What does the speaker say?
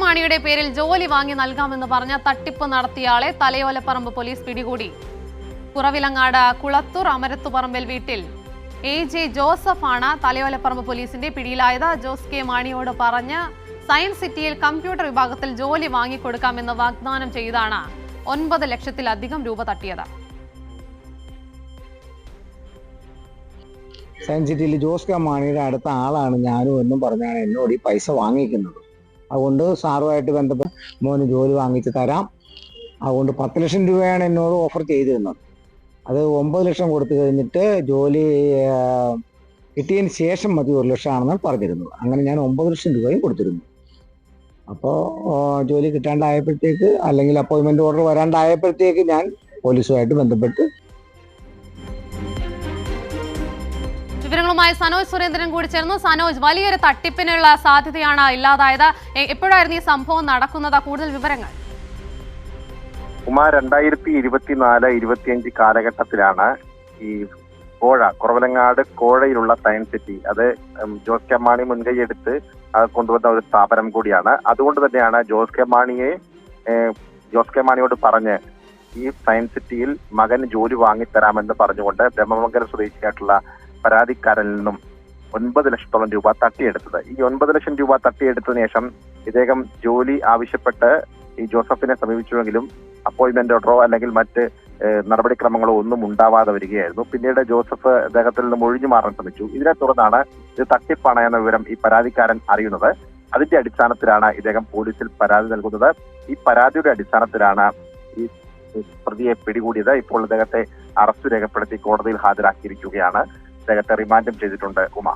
മാണിയുടെ പേരിൽ ജോലി വാങ്ങി നൽകാമെന്ന് പറഞ്ഞ തട്ടിപ്പ് നടത്തിയയാളെ തലയോലപ്പറമ്പ് പോലീസ് പിടികൂടി. കുറവിലങ്ങാട് കുളത്തൂർ അമരത്തുപറമ്പിൽ വീട്ടിൽ AJ ജോസഫ് ആണ് തലയോലപ്പറമ്പ് പോലീസിന്റെ പിടിയിലായത്. ജോസ് കെ മാണിയോട് പറഞ്ഞ് സയൻസ് സിറ്റിയിൽ കമ്പ്യൂട്ടർ വിഭാഗത്തിൽ ജോലി വാങ്ങിക്കൊടുക്കാമെന്ന് വാഗ്ദാനം ചെയ്താണ് 9 ലക്ഷത്തിലധികം രൂപ തട്ടിയത്. സയൻസ് സിറ്റിയിൽ ജോസ് കെ മാണിയുടെ അടുത്ത ആളാണ് ഞാനും എന്നും പറഞ്ഞാണ് എന്നോട് ഈ പൈസ വാങ്ങിക്കുന്നത്. അതുകൊണ്ട് സാറുമായിട്ട് ബന്ധപ്പെട്ട് മോന് ജോലി വാങ്ങിച്ച് തരാം, അതുകൊണ്ട് 10 ലക്ഷം രൂപയാണ് എന്നോട് ഓഫർ ചെയ്തിരുന്നത്. അത് 9 ലക്ഷം കൊടുത്തു കഴിഞ്ഞിട്ട് ജോലി കിട്ടിയതിന് ശേഷം മതി 1 ലക്ഷമാണെന്ന് പറഞ്ഞിരുന്നത്. അങ്ങനെ ഞാൻ 9 ലക്ഷം രൂപയും കൊടുത്തിരുന്നു. അപ്പോൾ ജോലി കിട്ടാണ്ടായപ്പോഴത്തേക്ക്, അല്ലെങ്കിൽ അപ്പോയിൻമെന്റ് ഓർഡർ വരാണ്ടായപ്പോഴത്തേക്ക് ഞാൻ പോലീസുമായിട്ട് ബന്ധപ്പെട്ട്. വിവരങ്ങളുമായി സനോജ് സുരേന്ദ്രൻ കൂടി ചേർന്നു. സനോജ്, വലിയൊരു തട്ടിപ്പിനുള്ള സാധ്യതയാണ് ഇല്ലാതായത്. എപ്പോഴായിരുന്നു ഈ സംഭവം നടക്കുന്നത്? കൂടുതൽ വിവരങ്ങൾ. 2024-25 കാലഘട്ടത്തിലാണ് ഈ കുറവലങ്ങാട് കോഴയിലുള്ള സയൻസ് സിറ്റി, അത് ജോസ് കെ മാണി മുൻകൈയെടുത്ത് കൊണ്ടുവന്ന ഒരു സ്ഥാപനം കൂടിയാണ്. അതുകൊണ്ട് തന്നെയാണ് ജോസ് കെ മാണിയോട് പറഞ്ഞ് ഈ സയൻസ് സിറ്റിയിൽ മകന് ജോലി വാങ്ങിത്തരാമെന്ന് പറഞ്ഞുകൊണ്ട് ബ്രഹ്മമംഗലം സ്വദേശിയായിട്ടുള്ള പരാതിക്കാരനിൽ നിന്നും 9 ലക്ഷത്തോളം രൂപ തട്ടിയെടുത്തത്. ഈ 9 ലക്ഷം രൂപ തട്ടിയെടുത്തതിനു ശേഷം ഇദ്ദേഹം ജോലി ആവശ്യപ്പെട്ട് ഈ ജോസഫിനെ സമീപിച്ചുവെങ്കിലും അപ്പോയിന്റ്മെന്റ് ഓർഡറോ അല്ലെങ്കിൽ മറ്റ് നടപടിക്രമങ്ങളോ ഒന്നും ഉണ്ടാവാതെ വരികയായിരുന്നു. പിന്നീട് ജോസഫ് അദ്ദേഹത്തിൽ നിന്ന് ഒഴിഞ്ഞു മാറാൻ ശ്രമിച്ചു. ഇതിനെ തുടർന്നാണ് ഇത് തട്ടിപ്പാണ് എന്ന വിവരം ഈ പരാതിക്കാരൻ അറിയുന്നത്. അതിന്റെ അടിസ്ഥാനത്തിലാണ് ഇദ്ദേഹം പോലീസിൽ പരാതി നൽകുന്നത്. ഈ പരാതിയുടെ അടിസ്ഥാനത്തിലാണ് ഈ പ്രതിയെ പിടികൂടിയത്. ഇപ്പോൾ ഇദ്ദേഹത്തെ അറസ്റ്റ് രേഖപ്പെടുത്തി കോടതിയിൽ ഹാജരാക്കിയിരിക്കുകയാണ്. അദ്ദേഹത്തെ റിമാൻഡും ചെയ്തിട്ടുണ്ട്. ഉമ.